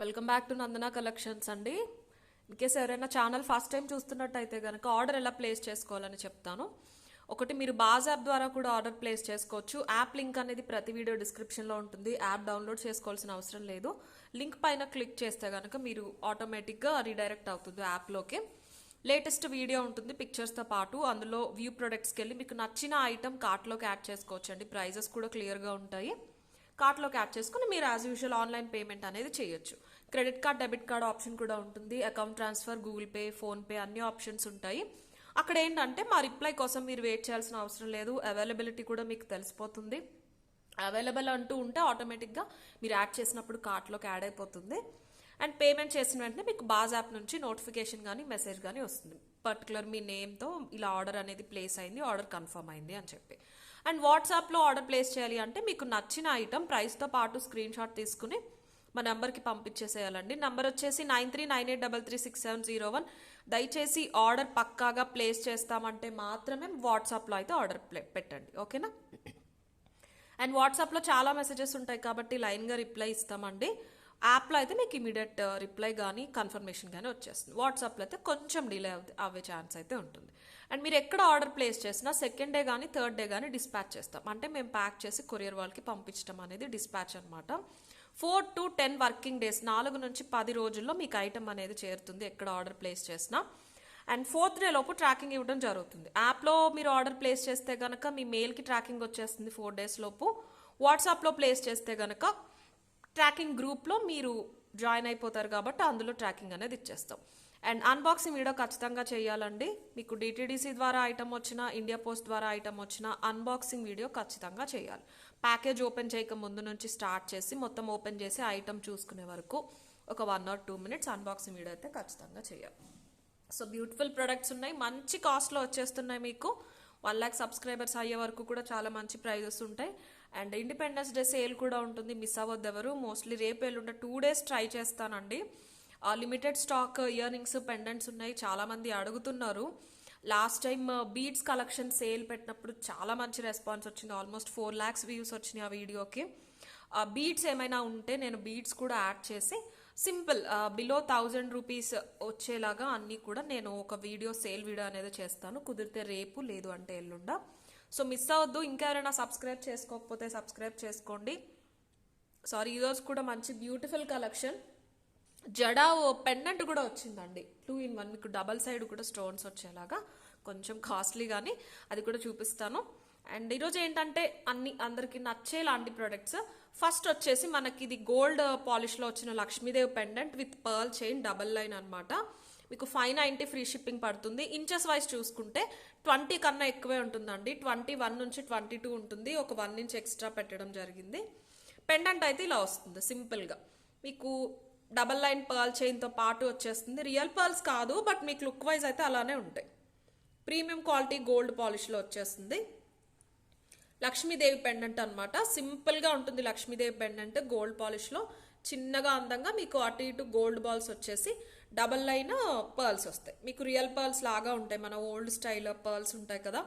Welcome back to Nandana collections అండి. In case ఎవరైనా channel first time చూస్తున్నట్టయితే కనుక ఆర్డర్ ఎలా ప్లేస్ చేసుకోవాలని చెప్తాను. ఒకటి, మీరు బాజ్ యాప్ ద్వారా కూడా ఆర్డర్ ప్లేస్ చేసుకోవచ్చు. యాప్ లింక్ అనేది ప్రతి వీడియో డిస్క్రిప్షన్లో ఉంటుంది. యాప్ డౌన్లోడ్ చేసుకోవాల్సిన అవసరం లేదు. లింక్ పైన క్లిక్ చేస్తే కనుక మీరు ఆటోమేటిక్గా రీడైరెక్ట్ అవుతుంది యాప్లోకి. లేటెస్ట్ వీడియో ఉంటుంది పిక్చర్స్తో పాటు. అందులో వ్యూ ప్రొడక్ట్స్కి వెళ్ళి మీకు నచ్చిన ఐటమ్ కార్ట్లోకి యాడ్ చేసుకోవచ్చు అండి. ప్రైజెస్ కూడా క్లియర్గా ఉంటాయి. కార్ట్లోకి యాడ్ చేసుకుని మీరు యాజ్ యూజువల్ ఆన్లైన్ పేమెంట్ అనేది చేయొచ్చు. Credit card, debit card option కూడా ఉంటుంది. Account transfer, Google pay, PhonePe అన్ని ఆప్షన్స్ ఉంటాయి. అక్కడ ఏంటంటే మా రిప్లై కోసం మీరు వెయిట్ చేయాల్సిన అవసరం లేదు. అవైలబిలిటీ కూడా మీకు తెలిసిపోతుంది. అవైలబుల్ అంటూ ఉంటే ఆటోమేటిక్గా మీరు యాడ్ చేసినప్పుడు కార్ట్లోకి యాడ్ అయిపోతుంది. అండ్ పేమెంట్ చేసిన వెంటనే మీకు బాజ్ యాప్ నుంచి నోటిఫికేషన్ కానీ మెసేజ్ కానీ వస్తుంది. పర్టికులర్ మీ నేమ్తో ఇలా ఆర్డర్ అనేది ప్లేస్ అయింది, ఆర్డర్ కన్ఫర్మ్ అయింది అని చెప్పి. అండ్ వాట్సాప్లో ఆర్డర్ ప్లేస్ చేయాలి అంటే మీకు నచ్చిన ఐటమ్ ప్రైస్తో పాటు స్క్రీన్ షాట్ తీసుకుని మా నెంబర్కి పంపించేసేయాలండి. నెంబర్ వచ్చేసి 9398336701. దయచేసి ఆర్డర్ పక్కాగా ప్లేస్ చేస్తామంటే మాత్రమే వాట్సాప్లో అయితే ఆర్డర్ పెట్టండి, ఓకేనా? అండ్ వాట్సాప్లో చాలా మెసేజెస్ ఉంటాయి కాబట్టి లైన్గా రిప్లై ఇస్తామండి. యాప్లో అయితే మీకు ఇమీడియట్ రిప్లై కానీ కన్ఫర్మేషన్ కానీ వచ్చేస్తుంది. వాట్సాప్లో అయితే కొంచెం డిలే అవ్వే ఛాన్స్ అయితే ఉంటుంది. అండ్ మీరు ఎక్కడ ఆర్డర్ ప్లేస్ చేసినా సెకండ్ డే కానీ థర్డ్ డే కానీ డిస్పాచ్ చేస్తాం. అంటే మేము ప్యాక్ చేసి కొరియర్ వాళ్ళకి పంపించడం అనేది డిస్పాచ్ అనమాట. 4 to 10 వర్కింగ్ డేస్, 4 నుంచి 10 రోజుల్లో మీకు ఐటమ్ అనేది చేరుతుంది ఎక్కడ ఆర్డర్ ప్లేస్ చేసినా. అండ్ 4th డే లోపు ట్రాకింగ్ ఇవ్వడం జరుగుతుంది. యాప్లో మీరు ఆర్డర్ ప్లేస్ చేస్తే కనుక మీ మెయిల్కి ట్రాకింగ్ వచ్చేస్తుంది 4 days లోపు. వాట్సాప్లో ప్లేస్ చేస్తే కనుక ట్రాకింగ్ గ్రూప్లో మీరు జాయిన్ అయిపోతారు కాబట్టి అందులో ట్రాకింగ్ అనేది ఇచ్చేస్తాం. అండ్ అన్బాక్సింగ్ వీడియో ఖచ్చితంగా చేయాలండి. మీకు డిటీడీసీ ద్వారా ఐటమ్ వచ్చినా, ఇండియా పోస్ట్ ద్వారా ఐటమ్ వచ్చినా అన్బాక్సింగ్ వీడియో ఖచ్చితంగా చేయాలి. ప్యాకేజ్ ఓపెన్ చేయక ముందు నుంచి స్టార్ట్ చేసి మొత్తం ఓపెన్ చేసి ఐటమ్ చూసుకునే వరకు ఒక 1 or 2 minutes అన్బాక్సింగ్ వీడియో అయితే ఖచ్చితంగా చేయాలి. సో బ్యూటిఫుల్ ప్రొడక్ట్స్ ఉన్నాయి, మంచి కాస్ట్లో వచ్చేస్తున్నాయి. మీకు 1 lakh సబ్స్క్రైబర్స్ అయ్యే వరకు కూడా చాలా మంచి ప్రైజెస్ ఉంటాయి. అండ్ ఇండిపెండెన్స్ డే సేల్ కూడా ఉంటుంది, మిస్ అవ్వద్దు ఎవరు. మోస్ట్లీ రేపు ఎల్లుండే 2 days ట్రై చేస్తానండి. Limited stock ear rings, pendants ఉన్నాయి, చాలామంది అడుగుతున్నారు. Last time beads collection sale పెట్టినప్పుడు చాలా మంచి రెస్పాన్స్ వచ్చింది. ఆల్మోస్ట్ 4 lakhs వ్యూస్ వచ్చినాయి ఆ వీడియోకి. బీడ్స్ ఏమైనా ఉంటే నేను బీడ్స్ కూడా యాడ్ చేసి సింపుల్ బిలో 1000 రూపీస్ వచ్చేలాగా అన్నీ కూడా నేను ఒక వీడియో సేల్ వీడియో అనేది చేస్తాను. కుదిరితే రేపు, లేదు అంటే ఎల్లుండ. సో మిస్ అవ్వద్దు. ఇంకా ఎవరైనా సబ్స్క్రైబ్ చేసుకోకపోతే సబ్స్క్రైబ్ చేసుకోండి. సారీ, ఈరోజు కూడా మంచి బ్యూటిఫుల్ కలెక్షన్ జడా పెండెంట్ కూడా వచ్చిందండి. 2 in 1 మీకు డబల్ సైడ్ కూడా స్టోన్స్ వచ్చేలాగా, కొంచెం కాస్ట్లీ కానీ అది కూడా చూపిస్తాను. అండ్ ఈరోజు ఏంటంటే అందరికి నచ్చేలాంటి ప్రొడక్ట్స్. ఫస్ట్ వచ్చేసి మనకి ఇది గోల్డ్ పాలిష్లో వచ్చిన Lakshmidevi pendant with pearl chain double line అనమాట. మీకు 590 ఫ్రీ షిప్పింగ్ పడుతుంది. ఇంచెస్ వైజ్ చూసుకుంటే 20 కన్నా ఎక్కువే ఉంటుందండి. 21 నుంచి 22 ఉంటుంది. ఒక 1 inch ఎక్స్ట్రా పెట్టడం జరిగింది. పెండెంట్ అయితే ఇలా వస్తుంది సింపుల్గా. మీకు డబల్ లైన్ పర్ల్ చైన్తో పాటు వచ్చేస్తుంది. రియల్ పర్ల్స్ కాదు, బట్ మీకు లుక్ వైజ్ అయితే అలానే ఉంటాయి. ప్రీమియం క్వాలిటీ గోల్డ్ పాలిష్లో వచ్చేస్తుంది. లక్ష్మీదేవి పెండెంట్ అనమాట. సింపుల్గా ఉంటుంది లక్ష్మీదేవి పెండెంట్ గోల్డ్ పాలిష్లో. చిన్నగా అందంగా మీకు అటు ఇటు గోల్డ్ బాల్స్ వచ్చేసి డబల్ లైన్ పర్ల్స్ వస్తాయి. మీకు రియల్ పర్ల్స్ లాగా ఉంటాయి. మన ఓల్డ్ స్టైల్ పర్ల్స్ ఉంటాయి కదా,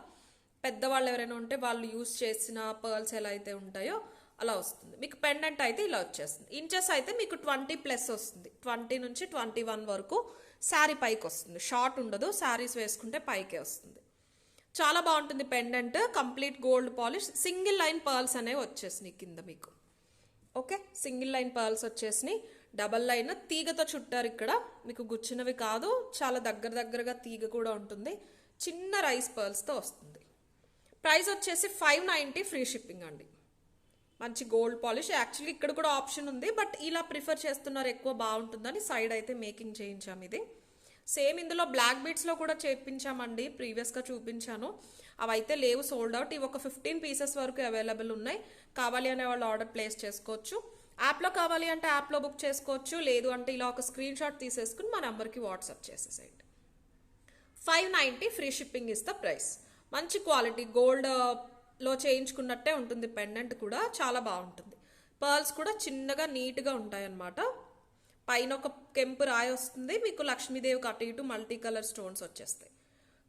పెద్దవాళ్ళు ఎవరైనా ఉంటే వాళ్ళు యూస్ చేసిన పర్ల్స్ ఎలా అయితే ఉంటాయో అలా వస్తుంది. మీకు పెండెంట్ అయితే ఇలా వచ్చేస్తుంది. ఇంచెస్ అయితే మీకు 20+ వస్తుంది. 20 నుంచి 21 వరకు శారీ పైకి వస్తుంది. షార్ట్ ఉండదు, శారీస్ వేసుకుంటే పైకే వస్తుంది. చాలా బాగుంటుంది pendant. Complete gold polish. Single line pearls అనేవి వచ్చేసినాయి కింద మీకు. ఓకే, సింగిల్ లైన్ పర్ల్స్ వచ్చేసినాయి. డబల్ లైన్ తీగతో చుట్టారు ఇక్కడ. మీకు గుచ్చినవి కాదు, చాలా దగ్గరగా తీగ కూడా ఉంటుంది. చిన్న రైస్ పర్ల్స్తో వస్తుంది. ప్రైస్ వచ్చేసి 590 ఫ్రీ షిప్పింగ్ అండి. మంచి గోల్డ్ పాలిష్. యాక్చువల్లీ ఇక్కడ కూడా ఆప్షన్ ఉంది, బట్ ఇలా ప్రిఫర్ చేస్తున్నారు, ఎక్కువ బాగుంటుందని సైడ్ అయితే మేకింగ్ చేయించాం. ఇది సేమ్ ఇందులో బ్లాక్ బీడ్స్లో కూడా చేయించామండి, ప్రీవియస్గా చూపించాను. అవైతే లేవు, సోల్డ్ అవుట్. ఇవి ఒక 15 pieces వరకు అవైలబుల్ ఉన్నాయి. కావాలి అనే వాళ్ళు ఆర్డర్ ప్లేస్ చేసుకోవచ్చు. యాప్లో కావాలి అంటే యాప్లో బుక్ చేసుకోవచ్చు, లేదు అంటే ఇలా ఒక స్క్రీన్ షాట్ తీసేసుకుని మా నెంబర్కి వాట్సాప్ చేసేసేయండి. 590 free shipping is the price. మంచి క్వాలిటీ గోల్డ్లో చేయించుకున్నట్టే ఉంటుంది. పెండెంట్ కూడా చాలా బాగుంటుంది. పర్ల్స్ కూడా చిన్నగా నీట్గా ఉంటాయన్నమాట. పైన ఒక కెంపు రాయి వస్తుంది. మీకు లక్ష్మీదేవికి అటు ఇటు మల్టీ కలర్ స్టోన్స్ వచ్చేస్తాయి.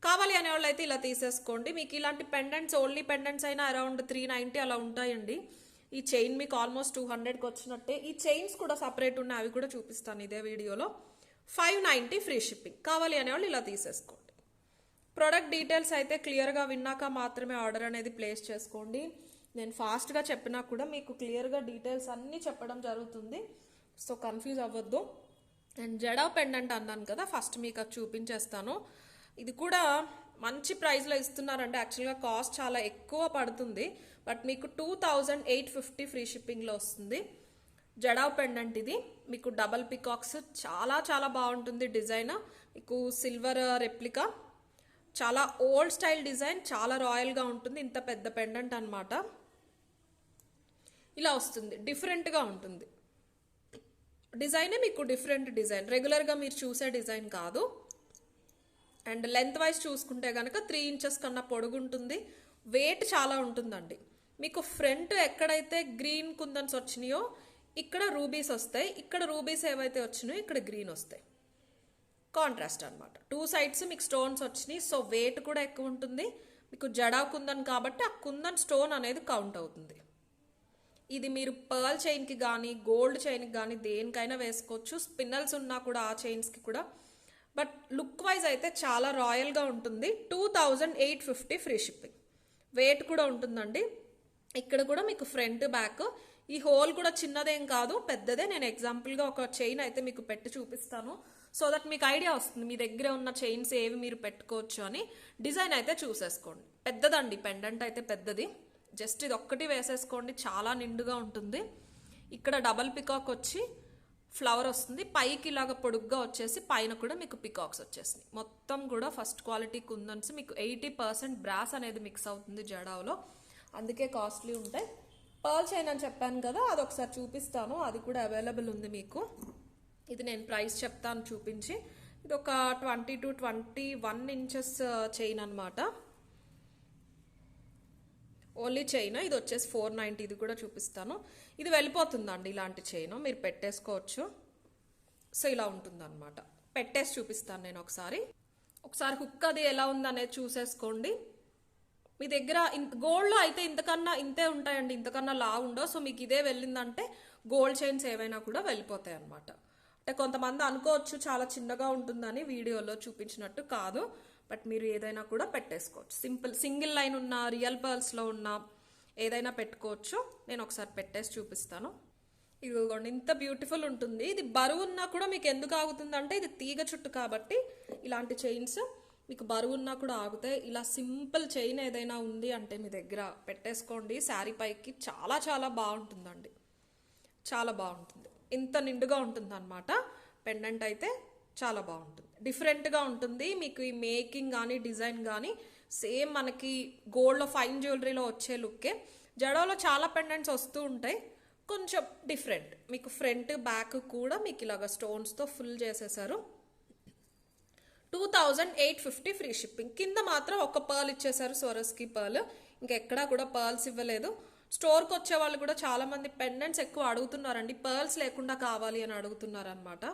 కావాలి అనేవాళ్ళు అయితే ఇలా తీసేసుకోండి. మీకు ఇలాంటి పెండెంట్స్, ఓన్లీ పెండెంట్స్ అయినా అరౌండ్ 390 అలా ఉంటాయండి. ఈ చైన్ మీకు ఆల్మోస్ట్ 200కి వచ్చినట్టే. ఈ చైన్స్ కూడా సపరేట్ ఉన్నాయి, అవి కూడా చూపిస్తాను ఇదే వీడియోలో. 590 ఫ్రీ షిప్పింగ్. కావాలి అనేవాళ్ళు ఇలా తీసేసుకోండి. ప్రోడక్ట్ డీటెయిల్స్ అయితే క్లియర్గా విన్నాక మాత్రమే ఆర్డర్ అనేది ప్లేస్ చేసుకోండి. నేను ఫాస్ట్గా చెప్పినా కూడా మీకు క్లియర్గా డీటెయిల్స్ అన్నీ చెప్పడం జరుగుతుంది, సో కన్ఫ్యూజ్ అవ్వద్దు. అండ్ జడా పెండెంట్ అన్నాను కదా, ఫస్ట్ మీకు అది చూపించేస్తాను. ఇది కూడా మంచి ప్రైస్లో ఇస్తున్నారంటే యాక్చువల్గా కాస్ట్ చాలా ఎక్కువ పడుతుంది, బట్ మీకు 2850 ఫ్రీ షిప్పింగ్లో వస్తుంది. జడా పెండెంట్ ఇది మీకు డబల్ పికాక్స్, చాలా చాలా బాగుంటుంది డిజైన్. మీకు సిల్వర్ రెప్లికా, చాలా ఓల్డ్ స్టైల్ డిజైన్, చాలా రాయల్గా ఉంటుంది. ఇంత పెద్ద పెండెంట్ అనమాట. ఇలా వస్తుంది, డిఫరెంట్గా ఉంటుంది డిజైనే, మీకు డిఫరెంట్ డిజైన్, రెగ్యులర్గా మీరు చూసే డిజైన్ కాదు. అండ్ లెంత్ వైజ్ చూసుకుంటే కనుక 3 ఇంచెస్ కన్నా పొడుగు ఉంటుంది. వెయిట్ చాలా ఉంటుందండి. మీకు ఫ్రంట్ ఎక్కడైతే గ్రీన్ కుందన్స్ వచ్చినాయో ఇక్కడ రూబీస్ వస్తాయి, ఇక్కడ రూబీస్ ఏవైతే వచ్చినాయో ఇక్కడ గ్రీన్ వస్తాయి. కాంట్రాస్ట్ అనమాట. 2 సైడ్స్ మీకు స్టోన్స్ వచ్చినాయి, సో వెయిట్ కూడా ఎక్కువ ఉంటుంది. మీకు జడా కుందన్ కాబట్టి ఆ కుందన్ స్టోన్ అనేది కౌంట్ అవుతుంది. ఇది మీరు పర్ల్ చైన్కి కానీ గోల్డ్ చైన్కి కానీ దేనికైనా వేసుకోవచ్చు. స్పిన్నల్స్ ఉన్నా కూడా ఆ చైన్స్కి కూడా. బట్ లుక్ వైజ్ అయితే చాలా రాయల్గా ఉంటుంది. 2850 ఫ్రీ షిప్పింగ్. వెయిట్ కూడా ఉంటుందండి. ఇక్కడ కూడా మీకు ఫ్రంట్ బ్యాక్, ఈ హోల్ కూడా చిన్నదేం కాదు, పెద్దదే. నేను ఎగ్జాంపుల్గా ఒక చైన్ అయితే మీకు పెట్టి చూపిస్తాను, సో దట్ మీకు ఐడియా వస్తుంది మీ దగ్గర ఉన్న చైన్స్ ఏవి మీరు పెట్టుకోవచ్చు అని. డిజైన్ అయితే చూసేసుకోండి. పెద్దదండి పెండెంట్ అయితే పెద్దది. జస్ట్ ఇది ఒక్కటి వేసేసుకోండి, చాలా నిండుగా ఉంటుంది. ఇక్కడ డబల్ పికాక్ వచ్చి ఫ్లవర్ వస్తుంది, పైకి ఇలాగ పొడుగ్గా వచ్చేసి పైన కూడా మీకు పికాక్స్ వచ్చేసింది. మొత్తం కూడా ఫస్ట్ క్వాలిటీ కుందన్స్. మీకు 80% బ్రాస్ అనేది మిక్స్ అవుతుంది జడాలో, అందుకే కాస్ట్లీ ఉంటాయి. పర్ల్ చైన్ అని చెప్పాను కదా, అది ఒకసారి చూపిస్తాను, అది కూడా అవైలబుల్ ఉంది మీకు. ఇది నేను ప్రైస్ చెప్తాను చూపించి. ఇది ఒక 20 to 21 ఇంచెస్ చైన్ అనమాట, ఓన్లీ చైన్. ఇది వచ్చేసి 490, ఇది కూడా చూపిస్తాను. ఇది వెళ్ళిపోతుందండి ఇలాంటి చైన్, మీరు పెట్టేసుకోవచ్చు. సో ఇలా ఉంటుంది అనమాట. పెట్టేసి చూపిస్తాను నేను ఒకసారి హుక్ అది ఎలా ఉందనేది చూసేసుకోండి. మీ దగ్గర గోల్డ్లో అయితే ఇంతకన్నా ఇంతే ఉంటాయండి, ఇంతకన్నా లా ఉండవు. సో మీకు ఇదే వెళ్ళిందంటే గోల్డ్ చైన్స్ ఏవైనా కూడా వెళ్ళిపోతాయి అనమాట. అంటే కొంతమంది అనుకోవచ్చు చాలా చిన్నగా ఉంటుందని, వీడియోలో చూపించినట్టు కాదు. బట్ మీరు ఏదైనా కూడా పెట్టేసుకోవచ్చు. సింగిల్ లైన్ ఉన్న రియల్ పర్ల్స్లో ఉన్న ఏదైనా పెట్టుకోవచ్చు. నేను ఒకసారి పెట్టేసి చూపిస్తాను. ఇదిగోండి, ఇంత బ్యూటిఫుల్ ఉంటుంది. ఇది బరువు ఉన్నా కూడా మీకు ఎందుకు ఆగుతుంది అంటే ఇది తీగ చుట్టు కాబట్టి ఇలాంటి చైన్స్ మీకు బరువు ఉన్నా కూడా ఆగుతాయి. ఇలా సింపుల్ చైన్ ఏదైనా ఉంది అంటే మీ దగ్గర పెట్టేసుకోండి. శారీ పైకి చాలా చాలా బాగుంటుందండి, చాలా బాగుంటుంది. ఇంత నిండుగా ఉంటుంది అనమాట. పెండెంట్ అయితే చాలా బాగుంటుంది, డిఫరెంట్గా ఉంటుంది. మీకు ఈ మేకింగ్ కానీ డిజైన్ కానీ సేమ్ మనకి గోల్డ్లో ఫైన్ జ్యువెలరీలో వచ్చే లుక్కే. జడోలో చాలా పెండెంట్స్ వస్తూ ఉంటాయి, కొంచెం డిఫరెంట్. మీకు ఫ్రంట్ బ్యాక్ కూడా మీకు ఇలాగ స్టోన్స్తో ఫుల్ చేసేసారు. 2850 ఫ్రీ షిప్పింగ్. కింద మాత్రం ఒక పర్ల్ ఇచ్చేసారు, స్వరస్కి పర్ల్. ఇంకెక్కడా కూడా పర్ల్స్ ఇవ్వలేదు. స్టోర్కి వచ్చే వాళ్ళు కూడా చాలా మంది పెండెంట్స్ ఎక్కువ అడుగుతున్నారండి, పర్ల్స్ లేకుండా కావాలి అని అడుగుతున్నారు అనమాట.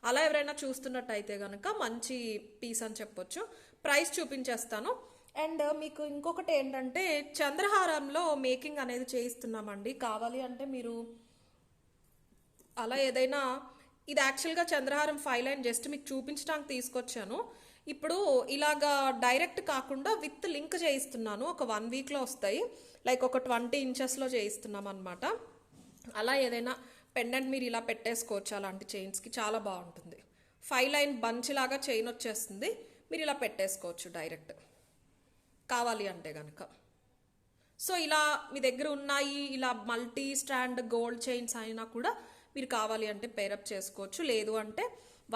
అలా ఎవరైనా చూస్తున్నట్టయితే కనుక మంచి పీస్ అని చెప్పొచ్చు. ప్రైస్ చూపించేస్తాను. అండ్ మీకు ఇంకొకటి ఏంటంటే చంద్రహారంలో మేకింగ్ అనేది చేయిస్తున్నామండి. కావాలి అంటే మీరు అలా ఏదైనా, ఇది యాక్చువల్గా చంద్రహారం 5 లైన్ జస్ట్ మీకు చూపించడానికి తీసుకొచ్చాను. ఇప్పుడు ఇలాగా డైరెక్ట్ కాకుండా విత్ లింక్ చేయిస్తున్నాను. ఒక 1 వీక్లో వస్తాయి. లైక్ ఒక 20 ఇంచెస్లో చేయిస్తున్నాం అనమాట. అలా ఏదైనా పెండెంట్ మీరు ఇలా పెట్టేసుకోవచ్చు. అలాంటి చైన్స్కి చాలా బాగుంటుంది. 5 లైన్ బంచ్ లాగా చైన్ వచ్చేస్తుంది, మీరు ఇలా పెట్టేసుకోవచ్చు డైరెక్ట్ కావాలి అంటే కనుక. సో ఇలా మీ దగ్గర ఉన్నాయి, ఇలా మల్టీ స్టాండ్ గోల్డ్ చైన్స్ అయినా కూడా మీరు కావాలి అంటే పేరప్ చేసుకోవచ్చు. లేదు అంటే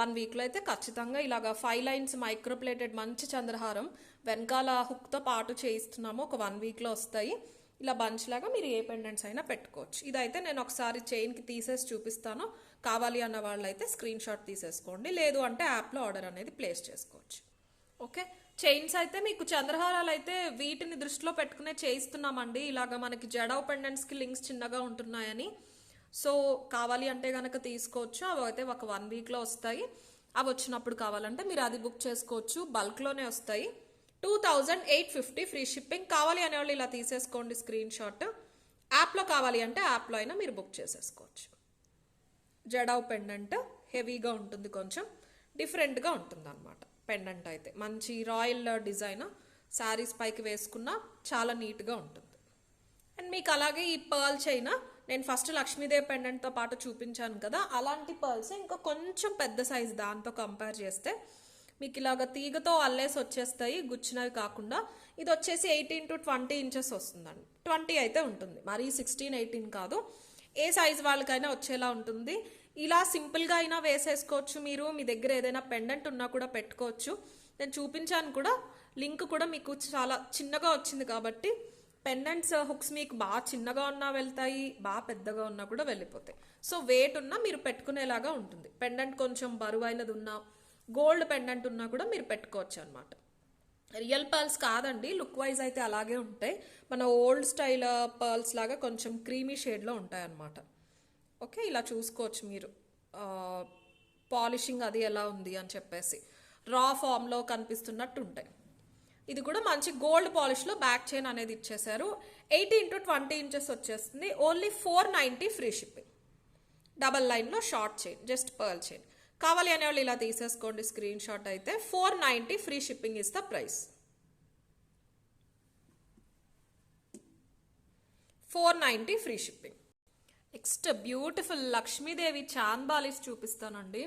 1 వీక్లో అయితే ఖచ్చితంగా ఇలాగా 5 లైన్స్ మైక్రోప్లేటెడ్ మంచి చంద్రహారం వెనకాల హుక్తో పాటు చేయిస్తున్నాము. ఒక 1 వీక్లో వస్తాయి. ఇలా బంచ్ లాగా మీరు ఏ పెండెంట్స్ అయినా పెట్టుకోవచ్చు. ఇదైతే నేను ఒకసారి చైన్కి తీసేసి చూపిస్తాను. కావాలి అన్న వాళ్ళు అయితే స్క్రీన్ షాట్ తీసేసుకోండి, లేదు అంటే యాప్లో ఆర్డర్ అనేది ప్లేస్ చేసుకోవచ్చు. ఓకే, చైన్స్ అయితే మీకు చంద్రహారాలు అయితే వీటిని దృష్టిలో పెట్టుకునే చేయిస్తున్నామండి. ఇలాగ మనకి జడావ్ పెండెంట్స్కి లింక్స్ చిన్నగా ఉంటున్నాయని. సో కావాలి అంటే కనుక తీసుకోవచ్చు. అవి అయితే ఒక 1 వీక్లో వస్తాయి. అవి వచ్చినప్పుడు కావాలంటే మీరు అది బుక్ చేసుకోవచ్చు. బల్క్లోనే వస్తాయి. 2850 ఫ్రీ షిప్పింగ్. కావాలి అనేవాళ్ళు ఇలా తీసేసుకోండి స్క్రీన్ షాట్. యాప్లో కావాలి అంటే యాప్లో అయినా మీరు బుక్ చేసేసుకోవచ్చు. జడావ్ పెండెంట్ హెవీగా ఉంటుంది, కొంచెం డిఫరెంట్గా ఉంటుంది అనమాట. పెండెంట్ అయితే మంచి రాయల్ డిజైన్, శారీస్ పైకి వేసుకున్నా చాలా నీట్గా ఉంటుంది. అండ్ మీకు అలాగే ఈ పర్ల్ చైన్ నేను ఫస్ట్ లక్ష్మీదేవి పెండెంట్తో పాటు చూపించాను కదా, అలాంటి పర్ల్స్ ఇంకా కొంచెం పెద్ద సైజ్ దాంతో కంపేర్ చేస్తే మీకు ఇలాగ తీగతో అల్లేసి వచ్చేస్తాయి, గుచ్చినవి కాకుండా. ఇది వచ్చేసి 18 to 20 ఇంచెస్ వస్తుందండి. 20 అయితే ఉంటుంది, మరి 16, 18 కాదు. ఏ సైజ్ వాళ్ళకైనా వచ్చేలా ఉంటుంది. ఇలా సింపుల్గా అయినా వేసేసుకోవచ్చు మీరు. మీ దగ్గర ఏదైనా పెండెంట్ ఉన్నా కూడా పెట్టుకోవచ్చు. నేను చూపించాను కూడా, లింక్ కూడా మీకు చాలా చిన్నగా వచ్చింది కాబట్టి పెండెంట్స్ హుక్స్ మీకు బాగా చిన్నగా ఉన్నా వెళ్తాయి, బాగా పెద్దగా ఉన్నా కూడా వెళ్ళిపోతాయి. సో వెయిట్ ఉన్నా మీరు పెట్టుకునేలాగా ఉంటుంది. పెండెంట్ కొంచెం బరువైనది ఉన్నా, గోల్డ్ పెండెంట్ ఉన్నా కూడా మీరు పెట్టుకోవచ్చు అనమాట. రియల్ పర్ల్స్ కాదండి, లుక్ వైజ్ అయితే అలాగే ఉంటాయి. మన ఓల్డ్ స్టైల్ పర్ల్స్ లాగా కొంచెం క్రీమీ షేడ్లో ఉంటాయి అన్నమాట. ఓకే, ఇలా చూసుకోవచ్చు మీరు పాలిషింగ్ అది ఎలా ఉంది అని చెప్పేసి. రా ఫామ్లో కనిపిస్తున్నట్టు ఉంటాయి. ఇది కూడా మంచి గోల్డ్ పాలిష్లో బ్యాక్ చైన్ అనేది ఇచ్చేసారు. 18 to 20 ఇంచెస్ వచ్చేస్తుంది. Only 490 free shipping. డబల్ లైన్లో short chain, just pearl chain. కావాలి అనే వాళ్ళు ఇలా తీసేసుకోండి స్క్రీన్ షాట్. అయితే 490 free shipping is the price. 490 free shipping. Next beautiful Lakshmidevi chand balis చూపిస్తానండి.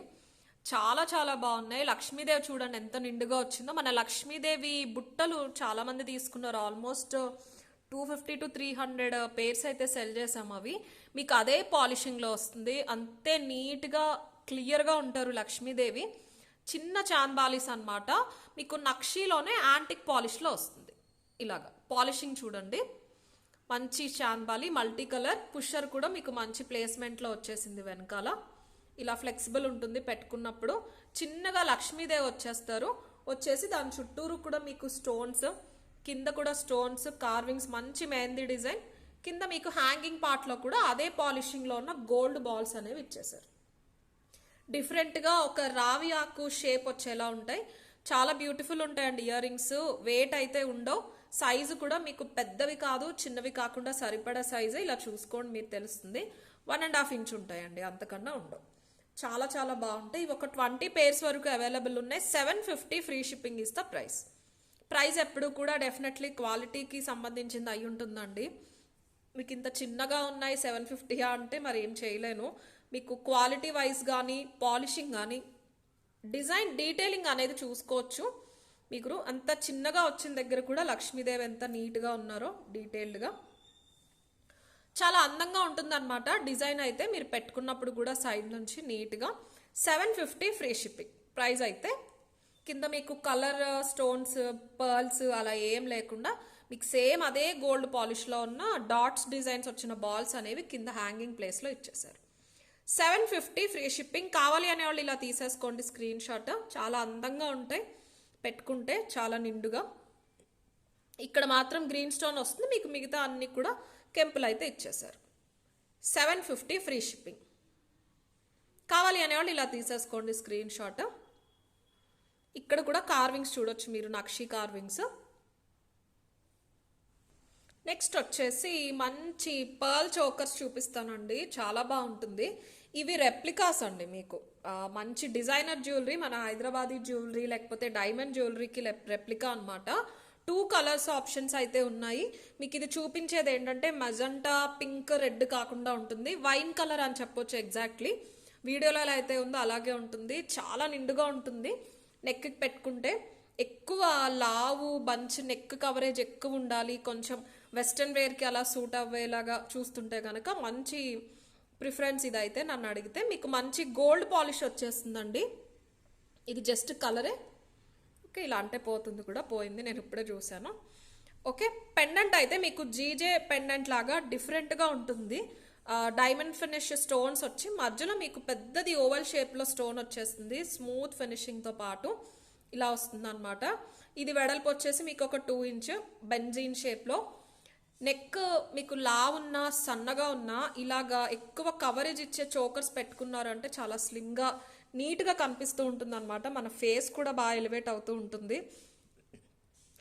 చాలా చాలా బాగున్నాయి. లక్ష్మీదేవి చూడండి ఎంత నిండుగా వచ్చిందో. మన లక్ష్మీదేవి బుట్టలు చాలా మంది తీసుకున్నారు. ఆల్మోస్ట్ 250 to 300 పేర్స్ అయితే సెల్ చేసాము. అవి మీకు అదే పాలిషింగ్లో వస్తుంది, అంతే నీట్గా క్లియర్గా ఉంటారు లక్ష్మీదేవి. చిన్న చాన్ బాలీస్ అనమాట. మీకు నక్షీలోనే యాంటిక్ పాలిష్లో వస్తుంది. ఇలాగా పాలిషింగ్ చూడండి, మంచి చాన్ బాలి, మల్టీ కలర్. పుషర్ కూడా మీకు మంచి ప్లేస్మెంట్లో వచ్చేసింది వెనకాల. ఇలా ఫ్లెక్సిబుల్ ఉంటుంది పెట్టుకున్నప్పుడు. చిన్నగా లక్ష్మీదేవి వచ్చేస్తారు, వచ్చేసి దాని చుట్టూరు కూడా మీకు స్టోన్స్, కింద కూడా స్టోన్స్, కార్వింగ్స్, మంచి మెహందీ డిజైన్. కింద మీకు హ్యాంగింగ్ పార్ట్లో కూడా అదే పాలిషింగ్లో ఉన్న గోల్డ్ బాల్స్ అనేవి ఇచ్చేసారు. డిఫరెంట్గా ఒక రావి ఆకు షేప్ వచ్చేలా ఉంటాయి. చాలా బ్యూటిఫుల్ ఉంటాయండి ఇయర్ రింగ్స్. వెయిట్ అయితే ఉండవు. సైజు కూడా మీకు పెద్దవి కాదు, చిన్నవి కాకుండా సరిపడా సైజు. ఇలా చూసుకోండి మీరు తెలుస్తుంది. 1.5 ఇంచ్ ఉంటాయండి, అంతకన్నా ఉండవు. చాలా చాలా బాగుంటాయి. ఇవి ఒక 20 పేర్స్ వరకు అవైలబుల్ ఉన్నాయి. 750 free shipping is the price. Price ఎప్పుడు కూడా డెఫినెట్లీ క్వాలిటీకి సంబంధించింది అయి ఉంటుందండి. మీకు ఇంత చిన్నగా ఉన్నాయి 750 అంటే మరి ఏం చేయలేను. మీకు క్వాలిటీ వైజ్ కానీ, పాలిషింగ్ కానీ, డిజైన్ డీటెయిలింగ్ అనేది చూసుకోవచ్చు. మీకు అంత చిన్నగా వచ్చిన దగ్గర కూడా లక్ష్మీదేవి ఎంత నీట్గా ఉన్నారో డీటెయిల్డ్గా. చాలా అందంగా ఉంటుందన్నమాట డిజైన్ అయితే. మీరు పెట్టుకున్నప్పుడు కూడా సైడ్ నుంచి నీట్గా. 750 ఫ్రీ షిప్పింగ్. ప్రైస్ అయితే కింద మీకు కలర్ స్టోన్స్, పర్ల్స్ అలా ఏం లేకుండా మీకు సేమ్ అదే గోల్డ్ పాలిష్లో ఉన్న డాట్స్ డిజైన్స్ వచ్చిన బాల్స్ అనేవి కింద హ్యాంగింగ్ ప్లేస్లో ఇచ్చేసారు. 750 ఫ్రీ షిప్పింగ్. కావాలి అనేవాళ్ళు ఇలా తీసేసుకోండి స్క్రీన్ షాట్. చాలా అందంగా ఉంటాయి పెట్టుకుంటే, చాలా నిండుగా. ఇక్కడ మాత్రం గ్రీన్ స్టోన్ వస్తుంది, మీకు మిగతా అన్ని కూడా కెంపులు అయితే ఇచ్చేసారు. 750 ఫ్రీ షిప్పింగ్. కావాలి అనేవాళ్ళు ఇలా తీసేసుకోండి స్క్రీన్ షాట్. ఇక్కడ కూడా కార్వింగ్స్ చూడొచ్చు మీరు, నక్షి కార్వింగ్స్. నెక్స్ట్ వచ్చేసి మంచి పర్ల్ చోకర్స్ చూపిస్తానండి, చాలా బాగుంటుంది. ఇవి రెప్లికాస్ అండి. మీకు మంచి డిజైనర్ జ్యువెలరీ, మన హైదరాబాదీ జ్యువెలరీ లేకపోతే డైమండ్ జ్యువెలరీకి రెప్లికా అనమాట. 2 కలర్స్ ఆప్షన్స్ అయితే ఉన్నాయి. మీకు ఇది చూపించేది ఏంటంటే మజంటా, పింక్, రెడ్ కాకుండా ఉంటుంది. వైన్ కలర్ అని చెప్పొచ్చు ఎగ్జాక్ట్లీ. వీడియోలో ఎలా అయితే ఉందో అలాగే ఉంటుంది. చాలా నిండుగా ఉంటుంది. నెక్కి పెట్టుకుంటే ఎక్కువ లావు బంచ్, నెక్ కవరేజ్ ఎక్కువ ఉండాలి, కొంచెం వెస్ట్రన్ వేర్కి అలా సూట్ అవ్వేలాగా చూస్తుంటే కనుక మంచి ప్రిఫరెన్స్ ఇదైతే నన్ను అడిగితే. మీకు మంచి గోల్డ్ పాలిష్ వచ్చేస్తుందండి. ఇది జస్ట్ కలరే. ఓకే, ఇలా అంటే పోతుంది కూడా, పోయింది, నేను ఇప్పుడే చూసాను. ఓకే, పెండెంట్ అయితే మీకు జీజే పెండెంట్ లాగా డిఫరెంట్గా ఉంటుంది. డైమండ్ ఫినిష్ స్టోన్స్ వచ్చి మధ్యలో మీకు పెద్దది ఓవల్ షేప్లో స్టోన్ వచ్చేస్తుంది, స్మూత్ ఫినిషింగ్తో పాటు ఇలా వస్తుంది అనమాట. ఇది వెడల్పు వచ్చేసి మీకు ఒక 2 ఇంచ్ బెంజీన్ షేప్లో. నెక్ మీకు ఉన్నా సన్నగా ఉన్నా ఇలాగా ఎక్కువ కవరేజ్ ఇచ్చే చోకర్స్ పెట్టుకున్నారంటే చాలా స్లిమ్గా నీట్గా కనిపిస్తూ ఉంటుంది అనమాట. మన ఫేస్ కూడా బాగా ఎలివేట్ అవుతూ ఉంటుంది.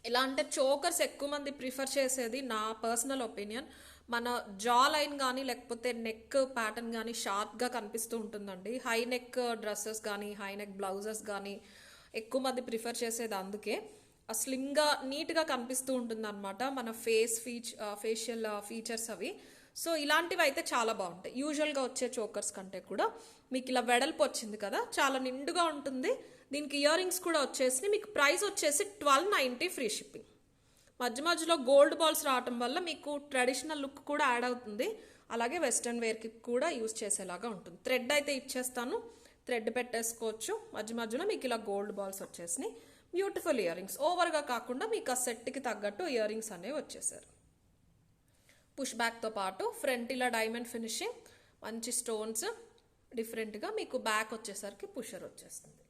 ఎలా అంటే చోకర్స్ ఎక్కువ మంది ప్రిఫర్ చేసేది, నా పర్సనల్ ఒపీనియన్, మన జా లైన్ కానీ లేకపోతే నెక్ ప్యాటర్న్ కానీ షార్ప్గా కనిపిస్తూ ఉంటుందండి. హై నెక్ డ్రెస్సెస్ కానీ హై నెక్ బ్లౌజెస్ కానీ ఎక్కువ మంది ప్రిఫర్ చేసేది అందుకే. స్లిమ్గా నీట్గా కనిపిస్తూ ఉంటుంది అనమాట మన ఫేషియల్ ఫీచర్స్ అవి. సో ఇలాంటివి అయితే చాలా బాగుంటాయి. యూజువల్గా వచ్చే చోకర్స్ కంటే కూడా మీకు ఇలా వెడల్పు వచ్చింది కదా, చాలా నిండుగా ఉంటుంది. దీనికి ఇయర్ రింగ్స్ కూడా వచ్చేసి మీకు ప్రైస్ వచ్చేసి 1290 ఫ్రీ షిప్పింగ్. మధ్య మధ్యలో గోల్డ్ బాల్స్ రావటం వల్ల మీకు ట్రెడిషనల్ లుక్ కూడా యాడ్ అవుతుంది, అలాగే వెస్ట్రన్ వేర్కి కూడా యూజ్ చేసేలాగా ఉంటుంది. థ్రెడ్ అయితే ఇచ్చేస్తాను, థ్రెడ్ పెట్టేసుకోవచ్చు. మధ్య మధ్యలో మీకు ఇలా గోల్డ్ బాల్స్ వచ్చేసినాయి. బ్యూటిఫుల్ ఇయర్ రింగ్స్, ఓవర్గా కాకుండా మీకు ఆ సెట్కి తగ్గట్టు ఇయర్ రింగ్స్ అనేవి వచ్చేసారు. పుష్ బ్యాక్తో పాటు ఫ్రంట్ ఇలా డైమండ్ ఫినిషింగ్, మంచి స్టోన్స్ డిఫరెంట్గా. మీకు బ్యాక్ వచ్చేసరికి పుషర్ వచ్చేస్తుంది.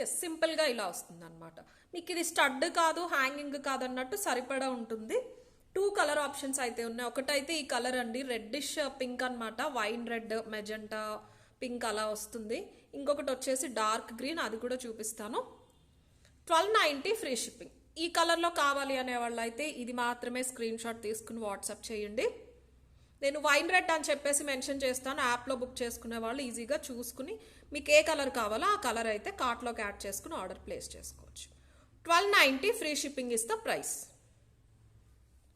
ఎస్, సింపుల్గా ఇలా వస్తుంది అనమాట. మీకు ఇది స్టడ్ కాదు, హ్యాంగింగ్ కాదు అన్నట్టు సరిపడా ఉంటుంది. 2 కలర్ ఆప్షన్స్ అయితే ఉన్నాయి. ఒకటైతే ఈ కలర్ అండి, రెడ్డిష్ పింక్ అనమాట, వైన్ రెడ్ మెజెంటా పింక్ అలా వస్తుంది. ఇంకొకటి వచ్చేసి డార్క్ గ్రీన్, అది కూడా చూపిస్తాను. 1290 ఫ్రీ షిప్పింగ్. ఈ కలర్లో కావాలి అనే వాళ్ళు అయితే ఇది మాత్రమే స్క్రీన్ షాట్ తీసుకుని వాట్సాప్ చేయండి. నేను వైన్ రెడ్ అని చెప్పేసి మెన్షన్ చేస్తాను. యాప్లో బుక్ చేసుకునే వాళ్ళు ఈజీగా చూసుకుని మీకు ఏ కలర్ కావాలో ఆ కలర్ అయితే కార్ట్లోకి యాడ్ చేసుకుని ఆర్డర్ ప్లేస్ చేసుకోవచ్చు. 1290 free shipping is the price.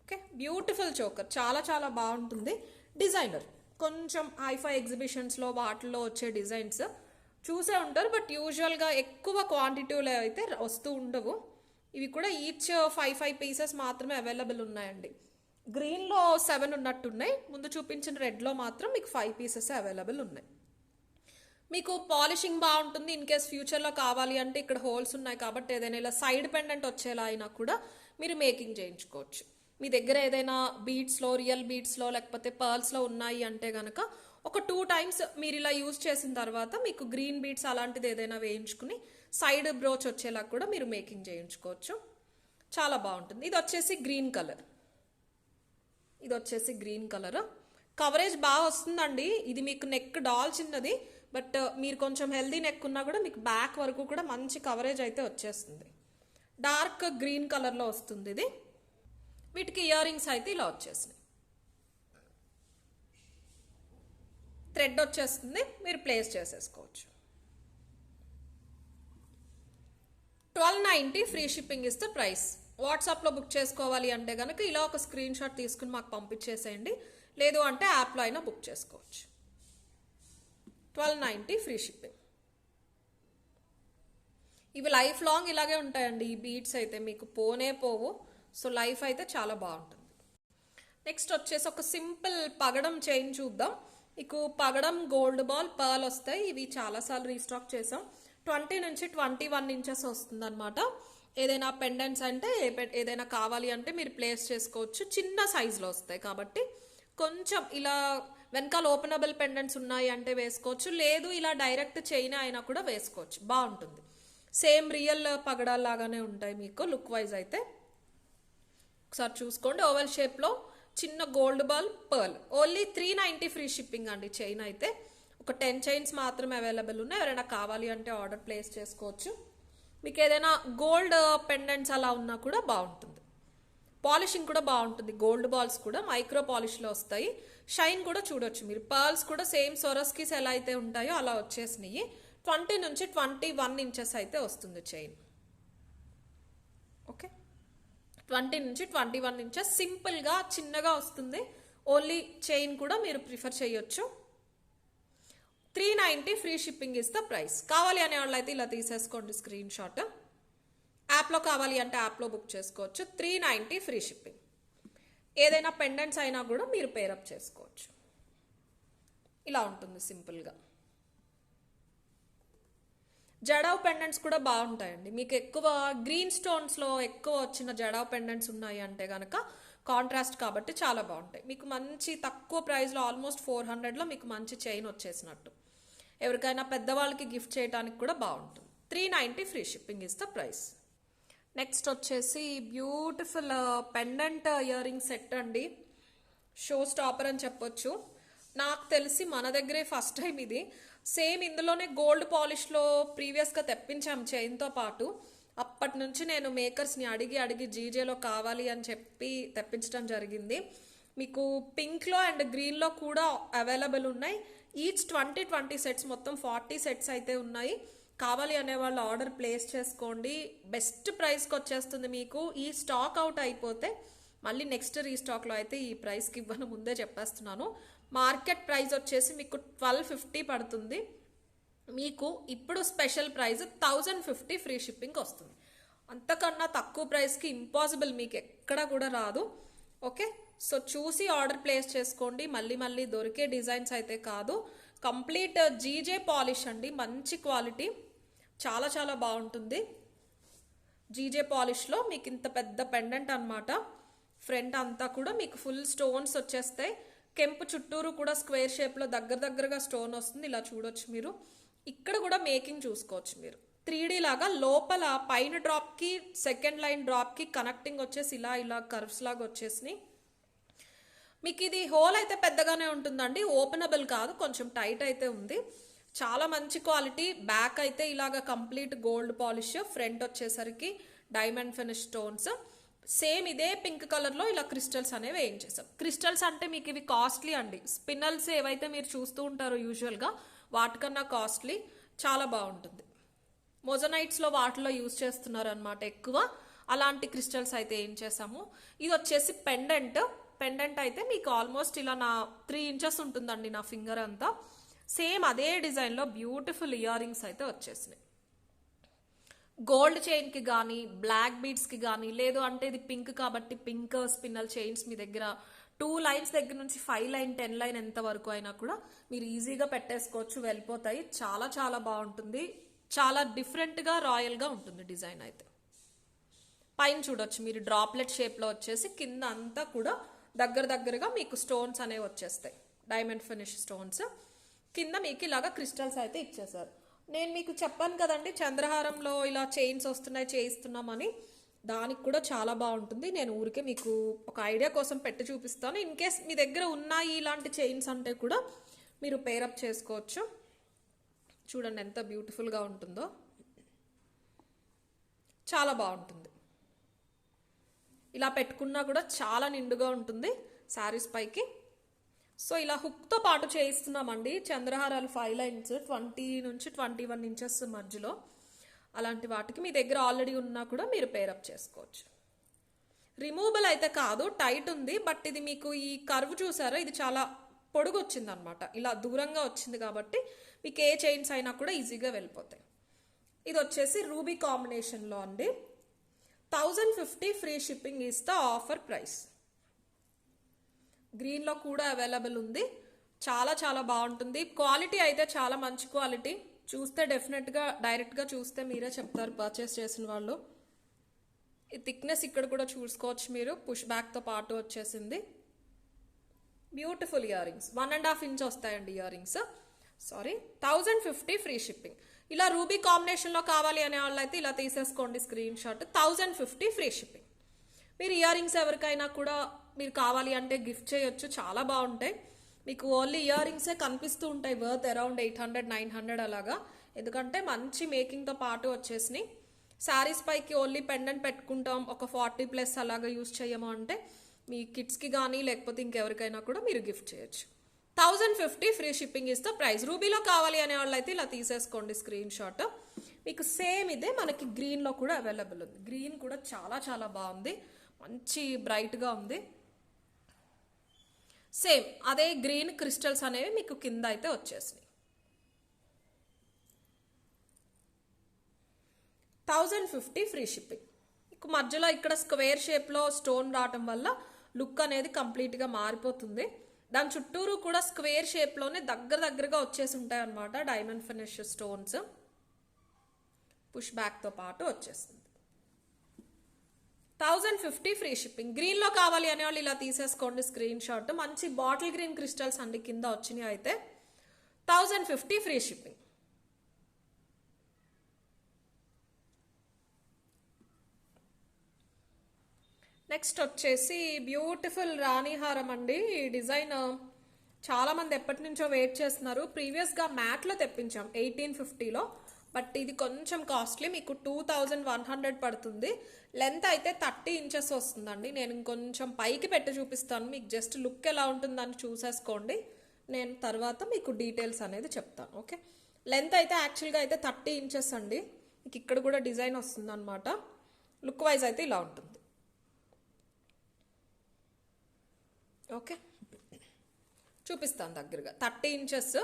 Okay, beautiful choker, చాలా చాలా బాగుంటుంది. డిజైనర్ కొంచెం హైఫై ఎగ్జిబిషన్స్లో వాటిల్లో వచ్చే డిజైన్స్ చూసే ఉంటారు, బట్ యూజువల్గా ఎక్కువ క్వాంటిటీలో అయితే వస్తూ ఉండవు. ఇవి కూడా ఈచ్ 5 పీసెస్ మాత్రమే అవైలబుల్ ఉన్నాయండి. గ్రీన్లో 7 ఉన్నట్టున్నాయి, ముందు చూపించిన రెడ్లో మాత్రం మీకు 5 పీసెస్ అవైలబుల్ ఉన్నాయి. మీకు పాలిషింగ్ బాగుంటుంది. ఇన్ కేస్ ఫ్యూచర్లో కావాలి అంటే ఇక్కడ హోల్స్ ఉన్నాయి కాబట్టి ఏదైనా ఇలా సైడ్ పెండెంట్ వచ్చేలా అయినా కూడా మీరు మేకింగ్ చేయించుకోవచ్చు. మీ దగ్గర ఏదైనా బీడ్స్లో, రియల్ బీడ్స్లో లేకపోతే పర్ల్స్లో ఉన్నాయి అంటే కనుక ఒక 2 టైమ్స్ మీరు ఇలా యూజ్ చేసిన తర్వాత మీకు గ్రీన్ బీడ్స్ అలాంటిది ఏదైనా వేయించుకుని సైడ్ బ్రోచ్ వచ్చేలా కూడా మీరు మేకింగ్ చేయించుకోవచ్చు. చాలా బాగుంటుంది. ఇది వచ్చేసి గ్రీన్ కలర్, ఇది వచ్చేసి గ్రీన్ కలర్. కవరేజ్ బాగా వస్తుందండి. ఇది మీకు నెక్ డాల్ చిన్నది, బట్ మీరు కొంచెం హెల్దీ నెక్ ఉన్నా కూడా మీకు బ్యాక్ వరకు కూడా మంచి కవరేజ్ అయితే వచ్చేస్తుంది. డార్క్ గ్రీన్ కలర్లో వస్తుంది ఇది. వీటికి ఇయర్ రింగ్స్ అయితే ఇలా వచ్చేసినాయి. థ్రెడ్ వచ్చేస్తుంది, మీరు ప్లేస్ చేసేసుకోవచ్చు. 1290 free shipping is the price. వాట్సాప్లో బుక్ చేసుకోవాలి అంటే కనుక ఇలా ఒక స్క్రీన్ షాట్ తీసుకుని మాకు పంపించేసేయండి, లేదు అంటే యాప్లో అయినా బుక్ చేసుకోవచ్చు. 1290 ఫ్రీ షిప్పింగ్. ఇవి లైఫ్ లాంగ్ ఇలాగే ఉంటాయండి. ఈ బీడ్స్ అయితే మీకు పోనే పోవు. సో లైఫ్ అయితే చాలా బాగుంటుంది. నెక్స్ట్ వచ్చేసి ఒక సింపుల్ పగడం చైన్ చూద్దాం. మీకు పగడం గోల్డ్ బాల్ పర్ల్ వస్తాయి. ఇవి చాలాసార్లు రీస్టాక్ చేసాం. 20 నుంచి 21 ఇంచెస్ వస్తుంది అనమాట. ఏదైనా పెండెంట్స్ అంటే ఏదైనా కావాలి అంటే మీరు ప్లేస్ చేసుకోవచ్చు. చిన్న సైజులో వస్తాయి కాబట్టి కొంచెం ఇలా వెనకాల ఓపెనబుల్ పెండెంట్స్ ఉన్నాయి అంటే వేసుకోవచ్చు, లేదు ఇలా డైరెక్ట్ చైన్ అయినా కూడా వేసుకోవచ్చు, బాగుంటుంది. సేమ్ రియల్ పగడాల్లాగానే ఉంటాయి మీకు లుక్ వైజ్ అయితే. ఒకసారి చూసుకోండి. ఓవెల్ షేప్లో చిన్న gold ball pearl. Only 390 free shipping అండి. చైన్ అయితే ఒక 10 చైన్స్ మాత్రమే అవైలబుల్ ఉన్నాయి. ఎవరైనా కావాలి అంటే ఆర్డర్ ప్లేస్ చేసుకోవచ్చు. మీకు ఏదైనా గోల్డ్ పెండెంట్స్ అలా ఉన్నా కూడా బాగుంటుంది. పాలిషింగ్ కూడా బాగుంటుంది. గోల్డ్ బాల్స్ కూడా మైక్రో పాలిష్లో వస్తాయి. షైన్ కూడా చూడొచ్చు మీరు. పర్ల్స్ కూడా సేమ్ సొరస్కీస్ ఎలా అయితే ఉంటాయో అలా వచ్చేసినాయి. 20 నుంచి 21 ఇంచెస్ అయితే వస్తుంది చైన్. ఓకే, 20 నుంచి 21 ఇంచెస్ సింపుల్గా చిన్నగా వస్తుంది. ఓన్లీ చైన్ కూడా మీరు ప్రిఫర్ చేయొచ్చు. 390 free shipping is the price. కావాలి అనే వాళ్ళు అయితే ఇలా తీసేసుకోండి స్క్రీన్ షాట్. యాప్లో కావాలి అంటే యాప్లో బుక్ చేసుకోవచ్చు. 390 ఫ్రీ షిప్పింగ్. ఏదైనా పెండెంట్స్ అయినా కూడా మీరు పేరప్ చేసుకోవచ్చు. ఇలా ఉంటుంది సింపుల్గా. జడావ్ పెండెంట్స్ కూడా బాగుంటాయండి. మీకు ఎక్కువ గ్రీన్ స్టోన్స్లో ఎక్కువ వచ్చిన జడావ్ పెండెంట్స్ ఉన్నాయి అంటే కనుక కాంట్రాస్ట్ కాబట్టి చాలా బాగుంటాయి. మీకు మంచి తక్కువ ప్రైస్లో ఆల్మోస్ట్ 400లో మీకు మంచి చైన్ వచ్చేసినట్టు. ఎవరికైనా పెద్దవాళ్ళకి గిఫ్ట్ చేయడానికి కూడా బాగుంటుంది. 390 free shipping is the price. Next వచ్చేసి beautiful pendant earring set అండి. షో స్టాపర్ అని చెప్పొచ్చు. నాకు తెలిసి మన దగ్గరే ఫస్ట్ టైం ఇది. సేమ్ ఇందులోనే గోల్డ్ పాలిష్లో ప్రీవియస్గా తెప్పించాం చైన్తో పాటు. అప్పటి నుంచి నేను మేకర్స్ని అడిగి జీజేలో కావాలి అని చెప్పి తెప్పించడం జరిగింది. మీకు పింక్లో అండ్ గ్రీన్లో కూడా అవైలబుల్ ఉన్నాయి. ఈచ్ 20 సెట్స్, మొత్తం 40 సెట్స్ అయితే ఉన్నాయి. కావాలి అనే వాళ్ళు ఆర్డర్ ప్లేస్ చేసుకోండి. బెస్ట్ ప్రైస్కి వచ్చేస్తుంది మీకు. ఈ స్టాక్ అవుట్ అయిపోతే మళ్ళీ నెక్స్ట్ రీస్టాక్లో అయితే ఈ ప్రైస్కి ఇవ్వను, ముందే చెప్పేస్తున్నాను. మార్కెట్ ప్రైస్ వచ్చేసి మీకు 1250 పడుతుంది. మీకు ఇప్పుడు స్పెషల్ ప్రైస్ 1050 ఫ్రీ షిప్పింగ్ వస్తుంది. అంతకన్నా తక్కువ ప్రైస్కి ఇంపాసిబుల్, మీకు ఎక్కడ కూడా రాదు. ఓకే, సో చూసి ఆర్డర్ ప్లేస్ చేసుకోండి. మళ్ళీ మళ్ళీ దొరికే డిజైన్స్ అయితే కాదు. కంప్లీట్ జీజే పాలిష్ అండి, మంచి క్వాలిటీ, చాలా చాలా బాగుంటుంది. జీజే పాలిష్లో మీకు ఇంత పెద్ద పెండెంట్ అనమాట. ఫ్రంట్ అంతా కూడా మీకు ఫుల్ స్టోన్స్ వచ్చేస్తాయి. కెంపు చుట్టూరు కూడా స్క్వేర్ షేప్లో దగ్గరగా స్టోన్ వస్తుంది. ఇలా చూడొచ్చు మీరు. ఇక్కడ కూడా మేకింగ్ చూసుకోవచ్చు మీరు. 3D లాగా లోపల పైన డ్రాప్కి సెకండ్ లైన్ డ్రాప్కి కనెక్టింగ్ వచ్చేసి ఇలా కర్వ్స్ లాగా వచ్చేసినాయి. మీకు ఇది హోల్ అయితే పెద్దగానే ఉంటుందండి, ఓపెనబుల్ కాదు, కొంచెం టైట్ అయితే ఉంది. చాలా మంచి క్వాలిటీ. బ్యాక్ అయితే ఇలాగ కంప్లీట్ గోల్డ్ పాలిష్, ఫ్రంట్ వచ్చేసరికి డైమండ్ ఫినిష్ స్టోన్స్. సేమ్ ఇదే పింక్ కలర్లో ఇలా క్రిస్టల్స్ అనేవి వేయించేసాం. క్రిస్టల్స్ అంటే మీకు ఇవి కాస్ట్లీ అండి. స్పిన్నల్స్ ఏవైతే మీరు చూస్తూ ఉంటారో యూజువల్గా వాటికన్నా కాస్ట్లీ, చాలా బాగుంటుంది. మొజనైట్స్లో వాటిలో యూజ్ చేస్తున్నారు అనమాట ఎక్కువ. అలాంటి క్రిస్టల్స్ అయితే ఏం చేసాము. ఇది వచ్చేసి పెండెంట్ అయితే మీకు ఆల్మోస్ట్ ఇలా నా 3 ఇంచెస్ ఉంటుందండి నా ఫింగర్ అంతా. సేమ్ అదే డిజైన్లో బ్యూటిఫుల్ ఇయర్ రింగ్స్ అయితే వచ్చేసినాయి. గోల్డ్ చైన్కి కానీ బ్లాక్ బీడ్స్కి కానీ, లేదు అంటే ఇది పింక్ కాబట్టి పింక్ స్పిన్నల్ చైన్స్ మీ దగ్గర 2 లైన్స్ దగ్గర నుంచి 5 లైన్ 10 లైన్ ఎంత వరకు అయినా కూడా మీరు ఈజీగా పెట్టేసుకోవచ్చు, వెళ్ళిపోతాయి. చాలా చాలా బాగుంటుంది. చాలా డిఫరెంట్గా రాయల్గా ఉంటుంది డిజైన్ అయితే. పైన చూడొచ్చు మీరు, డ్రాప్లెట్ షేప్లో వచ్చేసి కింద అంతా కూడా దగ్గరగా మీకు స్టోన్స్ అనేవి వచ్చేస్తాయి, డైమండ్ ఫినిష్ స్టోన్స్. కింద మీకు ఇలాగా క్రిస్టల్స్ అయితే ఇచ్చేసారు. నేను మీకు చెప్పాను కదండి చంద్రహారంలో ఇలా చైన్స్ వస్తున్నాయి, చేయిస్తున్నామని. దానికి కూడా చాలా బాగుంటుంది. నేను ఊరికే మీకు ఒక ఐడియా కోసం పెట్టి చూపిస్తాను. ఇన్ కేస్ మీ దగ్గర ఉన్నాయి ఇలాంటి చైన్స్ అంటే కూడా మీరు పేరప్ చేసుకోవచ్చు. చూడండి ఎంత బ్యూటిఫుల్గా ఉంటుందో, చాలా బాగుంటుంది. ఇలా పెట్టుకున్నా కూడా చాలా నిండుగా ఉంటుంది శారీస్ పైకి. సో ఇలా హుక్తో పాటు చేయిస్తున్నామండి చంద్రహారాలు 5 లైన్స్ 20 నుంచి 21 ఇంచెస్ మధ్యలో. అలాంటి వాటికి మీ దగ్గర ఆల్రెడీ ఉన్నా కూడా మీరు పేరప్ చేసుకోవచ్చు. రిమూవబుల్ అయితే కాదు, టైట్ ఉంది. బట్ ఇది మీకు ఈ కర్వ్ చూసారా, ఇది చాలా పొడుగు వచ్చింది అనమాట. ఇలా దూరంగా వచ్చింది కాబట్టి మీకు ఏ చైన్స్ అయినా కూడా ఈజీగా వెళ్ళిపోతాయి. ఇది వచ్చేసి రూబీ కాంబినేషన్లో అండి. 1050 free shipping is the offer price. గ్రీన్లో కూడా అవైలబుల్ ఉంది. చాలా చాలా బాగుంటుంది. క్వాలిటీ అయితే చాలా మంచి క్వాలిటీ. చూస్తే డెఫినెట్గా డైరెక్ట్గా చూస్తే మీరే చెప్తారు పర్చేస్ చేసిన వాళ్ళు. ఈ థిక్నెస్ ఇక్కడ కూడా చూసుకోవచ్చు మీరు, పుష్ బ్యాక్తో పాటు వచ్చేసింది. బ్యూటిఫుల్ ఇయర్ రింగ్స్, 1.5 ఇంచ్ వస్తాయండి ఇయర్ రింగ్స్. 1050 free shipping. ఇలా రూబీ కాంబినేషన్లో కావాలి అనే వాళ్ళు అయితే ఇలా తీసేసుకోండి స్క్రీన్ షాట్. 1050 free shipping. మీరు ఇయర్ రింగ్స్ ఎవరికైనా కూడా మీరు కావాలి అంటే గిఫ్ట్ చేయొచ్చు, చాలా బాగుంటాయి. మీకు ఓన్లీ ఇయర్ రింగ్సే కనిపిస్తూ ఉంటాయి, వర్త్ అరౌండ్ 800-900 అలాగా. ఎందుకంటే మంచి మేకింగ్తో పాటు వచ్చేసినాయి. శారీస్ పైకి ఓన్లీ పెండెంట్ పెట్టుకుంటాం, ఒక 40+ అలాగా యూజ్ చేయము అంటే మీ కిడ్స్కి కానీ లేకపోతే ఇంకెవరికైనా కూడా మీరు గిఫ్ట్ చేయొచ్చు. 1050 ఫ్రీ షిప్పింగ్ ఇస్తే ప్రైస్. రూబీలో కావాలి అనే వాళ్ళు అయితే ఇలా తీసేసుకోండి స్క్రీన్ షాట్. మీకు సేమ్ ఇదే మనకి గ్రీన్లో కూడా అవైలబుల్ ఉంది. గ్రీన్ కూడా చాలా చాలా బాగుంది, మంచి బ్రైట్గా ఉంది. సేమ్ అదే గ్రీన్ క్రిస్టల్స్ అనేవి మీకు కింద అయితే వచ్చేసినాయి. 1050 ఫ్రీ షిప్పింగ్. మీకు మధ్యలో ఇక్కడ స్క్వేర్ షేప్లో స్టోన్ రావటం వల్ల లుక్ అనేది కంప్లీట్గా మారిపోతుంది. దాని చుట్టూరు కూడా స్క్వేర్ షేప్లోనే దగ్గరగా వచ్చేసి ఉంటాయి అన్నమాట డైమండ్ ఫినిష్ స్టోన్స్. పుష్ బ్యాక్తో పాటు వచ్చేస్తుంది. 1050 ఫ్రీ షిప్పింగ్. గ్రీన్లో కావాలి అనే వాళ్ళు ఇలా తీసేసుకోండి స్క్రీన్ షాట్. మంచి బాటిల్ గ్రీన్ క్రిస్టల్స్ అండి కింద వచ్చినాయి అయితే. 1050 ఫ్రీ షిప్పింగ్. నెక్స్ట్ వచ్చేసి బ్యూటిఫుల్ రాణి హారం అండి. ఈ డిజైన్ చాలామంది ఎప్పటి నుంచో వెయిట్ చేస్తున్నారు. ప్రీవియస్గా మ్యాట్లో తెప్పించాం 1850లో. బట్ ఇది కొంచెం కాస్ట్లీ, మీకు 2100 పడుతుంది. లెంత్ అయితే 30 ఇంచెస్ వస్తుందండి. నేను ఇంకొంచెం పైకి పెట్టి చూపిస్తాను, మీకు జస్ట్ లుక్ ఎలా ఉంటుందని చూసేసుకోండి. నేను తర్వాత మీకు డీటెయిల్స్ అనేది చెప్తాను. ఓకే, లెంత్ అయితే యాక్చువల్గా అయితే 30 ఇంచెస్ అండి. మీకు ఇక్కడ కూడా డిజైన్ వస్తుంది అనమాట. లుక్ వైజ్ అయితే ఇలా ఉంటుంది. ఓకే, చూపిస్తాను దగ్గరగా. 30 ఇంచెస్.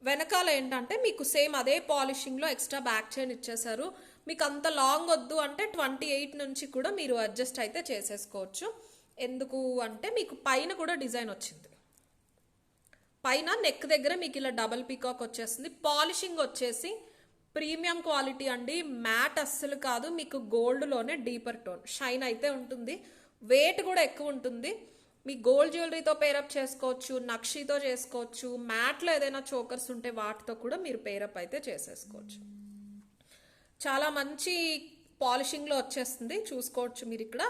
వెనకాల ఏంటంటే మీకు సేమ్ అదే పాలిషింగ్లో ఎక్స్ట్రా బ్యాక్ చైన్ ఇచ్చేసారు. మీకు అంత లాంగ్ వద్దు అంటే 28 నుంచి కూడా మీరు అడ్జస్ట్ అయితే చేసేసుకోవచ్చు. ఎందుకు అంటే మీకు పైన కూడా డిజైన్ వచ్చింది. పైన నెక్ దగ్గర మీకు ఇలా డబల్ పీకాక్ వచ్చేస్తుంది. పాలిషింగ్ వచ్చేసి ప్రీమియం క్వాలిటీ అండి, మ్యాట్ అస్సలు కాదు. మీకు గోల్డ్లోనే డీపర్ టోన్ షైన్ అయితే ఉంటుంది. వెయిట్ కూడా ఎక్కువ ఉంటుంది. మీ గోల్డ్ జ్యువెలరీతో పేరప్ చేసుకోవచ్చు, నక్షితో చేసుకోవచ్చు, మ్యాట్లో ఏదైనా చోకర్స్ ఉంటే వాటితో కూడా మీరు పేరప్ అయితే చేసేసుకోవచ్చు. చాలా మంచి పాలిషింగ్లో వచ్చేస్తుంది, చూసుకోవచ్చు మీరు ఇక్కడ.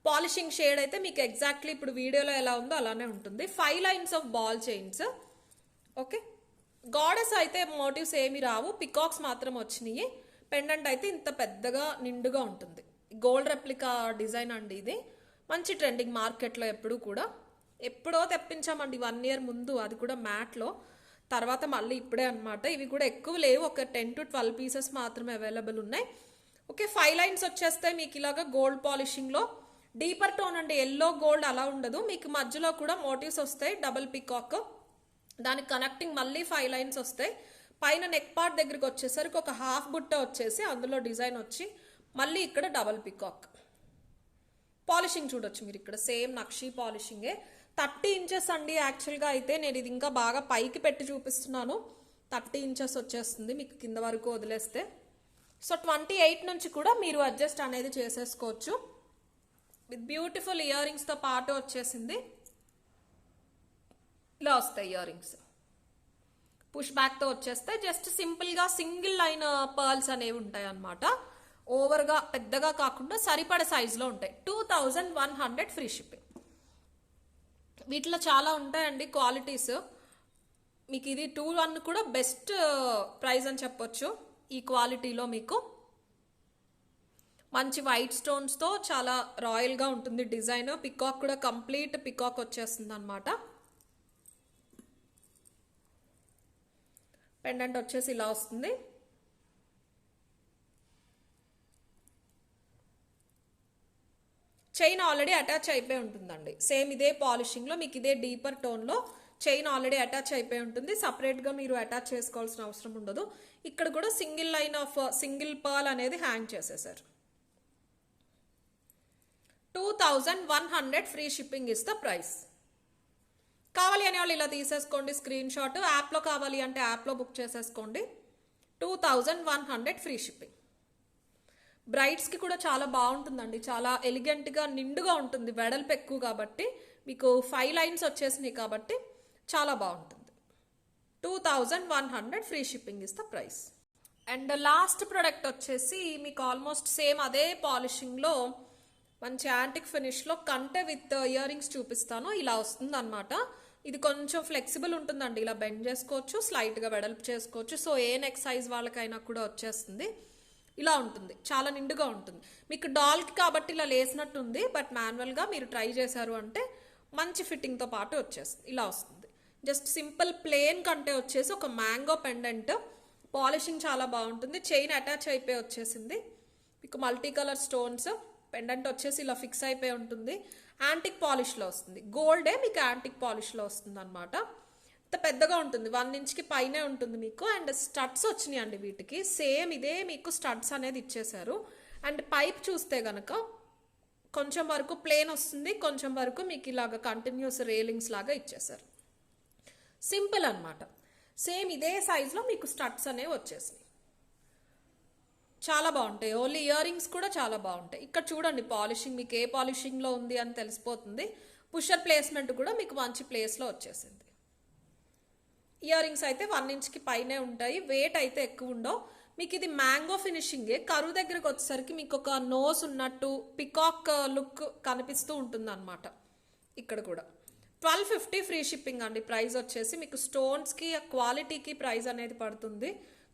పాలిషింగ్ షేడ్ అయితే మీకు ఎగ్జాక్ట్లీ ఇప్పుడు వీడియోలో ఎలా ఉందో అలానే ఉంటుంది. 5 lines of ball chains. Okay, goddess అయితే మోటివ్స్ ఏమి రావు, పికాక్స్ మాత్రం వచ్చినాయి. పెండెంట్ అయితే ఇంత పెద్దగా నిండుగా ఉంటుంది. గోల్డ్ రెప్లికా డిజైన్ అండి ఇది. మంచి ట్రెండింగ్ మార్కెట్లో ఎప్పుడో తెప్పించామండి 1 year ముందు, అది కూడా మ్యాట్లో. తర్వాత మళ్ళీ ఇప్పుడే అనమాట. ఇవి కూడా ఎక్కువ లేవు, ఒక 10 to 12 పీసెస్ మాత్రమే అవైలబుల్ ఉన్నాయి. ఓకే, 5 లైన్స్ వచ్చేస్తే మీకు ఇలాగా గోల్డ్ పాలిషింగ్లో డీపర్ టోన్ అండి. ఎల్లో గోల్డ్ అలా ఉండదు, మీకు మధ్యలో కూడా మోటివ్స్ వస్తాయి. డబుల్ పికాక్, దానికి కనెక్టింగ్ మళ్ళీ 5 లైన్స్ వస్తాయి. పైన నెక్ పార్ట్ దగ్గరికి వచ్చేసరికి ఒక హాఫ్ బుట్ట వచ్చేసి అందులో డిజైన్ వచ్చి మళ్ళీ ఇక్కడ డబుల్ పికాక్. పాలిషింగ్ చూడొచ్చు మీరు ఇక్కడ, సేమ్ నక్షి పాలిషింగే. 30 ఇంచెస్ అండి. యాక్చువల్గా అయితే నేను ఇది ఇంకా బాగా పైకి పెట్టి చూపిస్తున్నాను. 30 ఇంచెస్ వచ్చేస్తుంది మీకు కింద వరకు వదిలేస్తే. సో 28 నుంచి కూడా మీరు అడ్జస్ట్ అనేది చేసేసుకోవచ్చు. విత్ బ్యూటిఫుల్ ఇయర్ రింగ్స్తో పాటు వచ్చేసింది. ఇలా వస్తాయి ఇయర్ రింగ్స్, పుష్ బ్యాక్తో వచ్చేస్తే. జస్ట్ సింపుల్గా సింగిల్ లైన్ పర్ల్స్ అనేవి ఉంటాయి అన్నమాట. ఓవర్గా పెద్దగా కాకుండా సరిపడ సైజులో ఉంటాయి. 2100 ఫ్రీ షిప్పింగ్. వీటిలో చాలా ఉంటాయండి క్వాలిటీస్. మీకు ఇది 2-1 కూడా బెస్ట్ ప్రైస్ అని చెప్పొచ్చు. ఈ క్వాలిటీలో మీకు మంచి వైట్ స్టోన్స్తో చాలా రాయల్గా ఉంటుంది డిజైన్. పికాక్ కూడా కంప్లీట్ పికాక్ వచ్చేస్తుంది అనమాట. పెండెంట్ వచ్చేసి ఇలా వస్తుంది. చైన్ ఆల్రెడీ అటాచ్ అయిపోయి ఉంటుందండి. సేమ్ ఇదే పాలిషింగ్లో మీకు ఇదే డీపర్ టోన్లో చైన్ ఆల్రెడీ అటాచ్ అయిపోయి ఉంటుంది. సపరేట్గా మీరు అటాచ్ చేసుకోవాల్సిన అవసరం ఉండదు. ఇక్కడ కూడా single line of single pearl అనేది హ్యాంగ్ చేసేసారు. 2100 free shipping is the price. కావాలి అనే వాళ్ళు ఇలా తీసేసుకోండి స్క్రీన్ షాట్. యాప్లో కావాలి అంటే యాప్లో బుక్ చేసేసుకోండి. 2100 ఫ్రీ షిప్పింగ్. బ్రైడ్స్కి కూడా చాలా బాగుంటుందండి, చాలా ఎలిగెంట్గా నిండుగా ఉంటుంది. వెడల్పు ఎక్కువ కాబట్టి మీకు 5 లైన్స్ వచ్చేసినాయి కాబట్టి చాలా బాగుంటుంది. 2100 free shipping is the price. And last product వచ్చేసి మీకు ఆల్మోస్ట్ సేమ్ అదే పాలిషింగ్లో మంచి యాంటిక్ ఫినిష్లో కంటె విత్ ఇయర్ రింగ్స్ చూపిస్తాను. ఇలా వస్తుంది అనమాట. ఇది కొంచెం ఫ్లెక్సిబుల్ ఉంటుందండి, ఇలా బెండ్ చేసుకోవచ్చు, స్లైట్గా వెడల్పు చేసుకోవచ్చు. సో ఏ నెక్ సైజ్ వాళ్ళకైనా కూడా వచ్చేస్తుంది. ఇలా ఉంటుంది, చాలా నిండుగా ఉంటుంది. మీకు డాల్కి కాబట్టి ఇలా లేసినట్టు ఉంది, బట్ మాన్యువల్గా మీరు ట్రై చేశారు అంటే మంచి ఫిట్టింగ్తో పాటు వచ్చేస్తుంది. ఇలా వస్తుంది. జస్ట్ సింపుల్ ప్లేన్ కంటే వచ్చేసి ఒక మ్యాంగో పెండెంట్. పాలిషింగ్ చాలా బాగుంటుంది. చైన్ అటాచ్ అయిపోయి వచ్చేసింది. మీకు మల్టీ కలర్ స్టోన్స్. పెండెంట్ వచ్చేసి ఇలా ఫిక్స్ అయిపోయి ఉంటుంది. యాంటిక్ పాలిష్లో వస్తుంది. గోల్డే మీకు యాంటిక్ పాలిష్లో వస్తుంది అనమాట. ఇంత పెద్దగా ఉంటుంది, 1 ఇంచ్కి పైనే ఉంటుంది మీకు. అండ్ స్టడ్స్ వచ్చినాయి అండి వీటికి. సేమ్ ఇదే మీకు స్టడ్స్ అనేది ఇచ్చేసారు. అండ్ పైప్ చూస్తే గనక కొంచెం వరకు ప్లేన్ వస్తుంది, కొంచెం వరకు మీకు ఇలాగ కంటిన్యూస్ రేలింగ్స్ లాగా ఇచ్చేసారు. సింపుల్ అనమాట. సేమ్ ఇదే సైజులో మీకు స్టడ్స్ అనేవి వచ్చేసాయి. చాలా బాగుంటాయి. ఓన్లీ ఇయర్ రింగ్స్ కూడా చాలా బాగుంటాయి. ఇక్కడ చూడండి పాలిషింగ్ మీకు ఏ పాలిషింగ్లో ఉంది అని తెలిసిపోతుంది. పుషర్ ప్లేస్మెంట్ కూడా మీకు మంచి ప్లేస్లో వచ్చేసింది. ఇయర్ రింగ్స్ అయితే 1 ఇంచ్కి పైనే ఉంటాయి. వెయిట్ అయితే ఎక్కువ ఉండవు. మీకు ఇది మ్యాంగో ఫినిషింగే. కరువు దగ్గరకు వచ్చేసరికి మీకు ఒక నోస్ ఉన్నట్టు పికాక్ లుక్ కనిపిస్తూ ఉంటుంది అనమాట. ఇక్కడ కూడా 1250 ఫ్రీ షిప్పింగ్ అండి. ప్రైస్ వచ్చేసి మీకు స్టోన్స్కి క్వాలిటీకి ప్రైస్ అనేది పడుతుంది.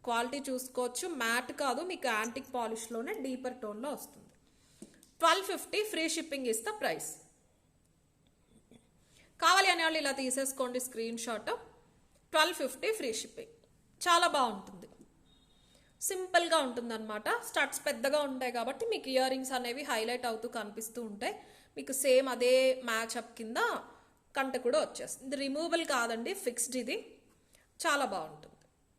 క్వాలిటీ చూసుకోవచ్చు. మ్యాట్ కాదు, మీకు యాంటిక్ పాలిష్లోనే డీపర్ టోన్లో వస్తుంది. 1250 free shipping is the price. కావాలి అనే వాళ్ళు ఇలా తీసేసుకోండి స్క్రీన్ షాట్. 1250 free shipping. చాలా బాగుంటుంది, సింపుల్గా ఉంటుంది అనమాట. స్టడ్స్ పెద్దగా ఉంటాయి కాబట్టి మీకు ఇయర్ రింగ్స్ అనేవి హైలైట్ అవుతూ కనిపిస్తూ ఉంటాయి. మీకు సేమ్ అదే మ్యాచ్అప్ కింద కంట కూడా వచ్చేస్తుంది. ఇది రిమూవబుల్ కాదండి, ఫిక్స్డ్. ఇది చాలా బాగుంటుంది.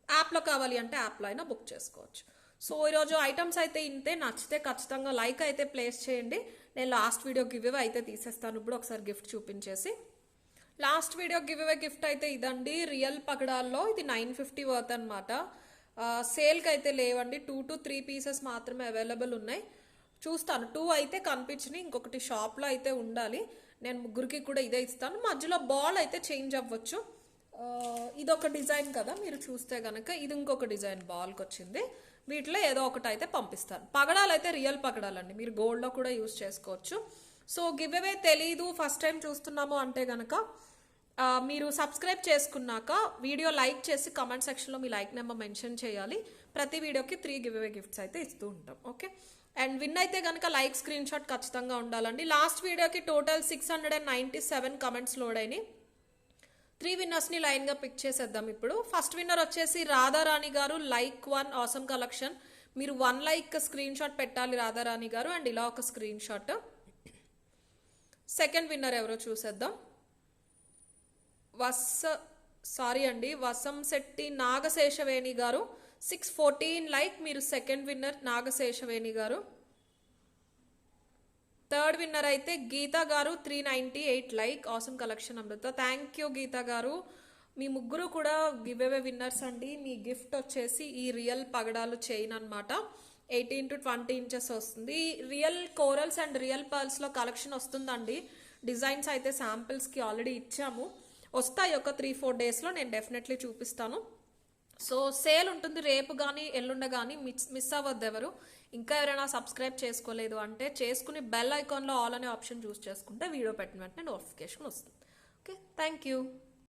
యాప్లో కావాలి అంటే యాప్లో అయినా బుక్ చేసుకోవచ్చు. సో ఈరోజు ఐటమ్స్ అయితే ఇంతే. నచ్చితే ఖచ్చితంగా లైక్ అయితే ప్లేస్ చేయండి. నేను లాస్ట్ వీడియో గివ్ అవే అయితే తీసేస్తాను. ఇప్పుడు ఒకసారి గిఫ్ట్ చూపించేసి. Last video giveaway gift అయితే ఇదండి, రియల్ పగడాల్లో. ఇది 950 వర్త్ అనమాట. సేల్కి అయితే లేవండి, 2 to 3 పీసెస్ మాత్రమే అవైలబుల్ ఉన్నాయి. చూస్తాను, 2 అయితే కనిపించినాయి, ఇంకొకటి షాప్లో అయితే ఉండాలి. నేను ముగ్గురికి కూడా ఇదే ఇస్తాను. మధ్యలో బాల్ అయితే చేంజ్ అవ్వచ్చు. ఇదొక డిజైన్ కదా, మీరు చూస్తే కనుక ఇది ఇంకొక డిజైన్ బాల్కి వచ్చింది. వీటిలో ఏదో ఒకటి అయితే పంపిస్తాను. పగడాలు అయితే రియల్ పగడాలండి, మీరు గోల్డ్లో కూడా యూజ్ చేసుకోవచ్చు. సో గివ్ అవే తెలీదు, ఫస్ట్ టైం చూస్తున్నాము అంటే కనుక మీరు సబ్స్క్రైబ్ చేసుకున్నాక వీడియో లైక్ చేసి కమెంట్ సెక్షన్లో మీ లైక్ నెంబర్ మెన్షన్ చేయాలి. ప్రతి వీడియోకి 3 గివ్ అవే గిఫ్ట్స్ అయితే ఇస్తూ ఉంటాం. ఓకే, అండ్ విన్ అయితే కనుక లైక్ స్క్రీన్ షాట్ ఖచ్చితంగా ఉండాలండి. లాస్ట్ వీడియోకి టోటల్ 697 కమెంట్స్ లోడ్ అయినాయి. 3 విన్నర్స్ని లైన్గా పిక్ చేసేద్దాం ఇప్పుడు. ఫస్ట్ విన్నర్ వచ్చేసి రాధారాణి గారు, లైక్ 1 ఆసమ్ కలెక్షన్. మీరు 1 లైక్ స్క్రీన్ షాట్ పెట్టాలి రాధారాణి గారు, అండ్ ఇలా ఒక స్క్రీన్ షాట్. సెకండ్ విన్నర్ ఎవరో చూసేద్దాం. వసంశెట్టి నాగశేషవేణి గారు, 614 లైక్. మీరు సెకండ్ విన్నర్ నాగశేషవేణి గారు. థర్డ్ విన్నర్ అయితే గీతా గారు, 398 like. Awesome collection Amrita. Thank you Geeta గారు. మీ ముగ్గురు కూడా గివ్ అవే విన్నర్స్ అండి. మీ గిఫ్ట్ వచ్చేసి ఈ రియల్ పగడాలు చైన్ అనమాట. 18 to 20 ఇంచెస్ వస్తుంది. రియల్ కోరల్స్ అండ్ రియల్ పర్ల్స్లో కలెక్షన్ వస్తుందండి. డిజైన్స్ అయితే శాంపిల్స్కి ఆల్రెడీ ఇచ్చాము, వస్తాయి ఒక 3-4 డేస్లో. నేను డెఫినెట్లీ చూపిస్తాను. సో సేల్ ఉంటుంది రేపు కానీ ఎల్లుండ కానీ, మిస్ అవ్వద్దు ఎవరు. ఇంకా ఎవరైనా సబ్స్క్రైబ్ చేసుకోలేదు అంటే చేసుకుని బెల్ ఐకాన్లో ఆల్ అనే ఆప్షన్ చూస్ చేసుకుంటే వీడియో పెట్టిన వెంటనే నోటిఫికేషన్ వస్తుంది. Okay, thank you.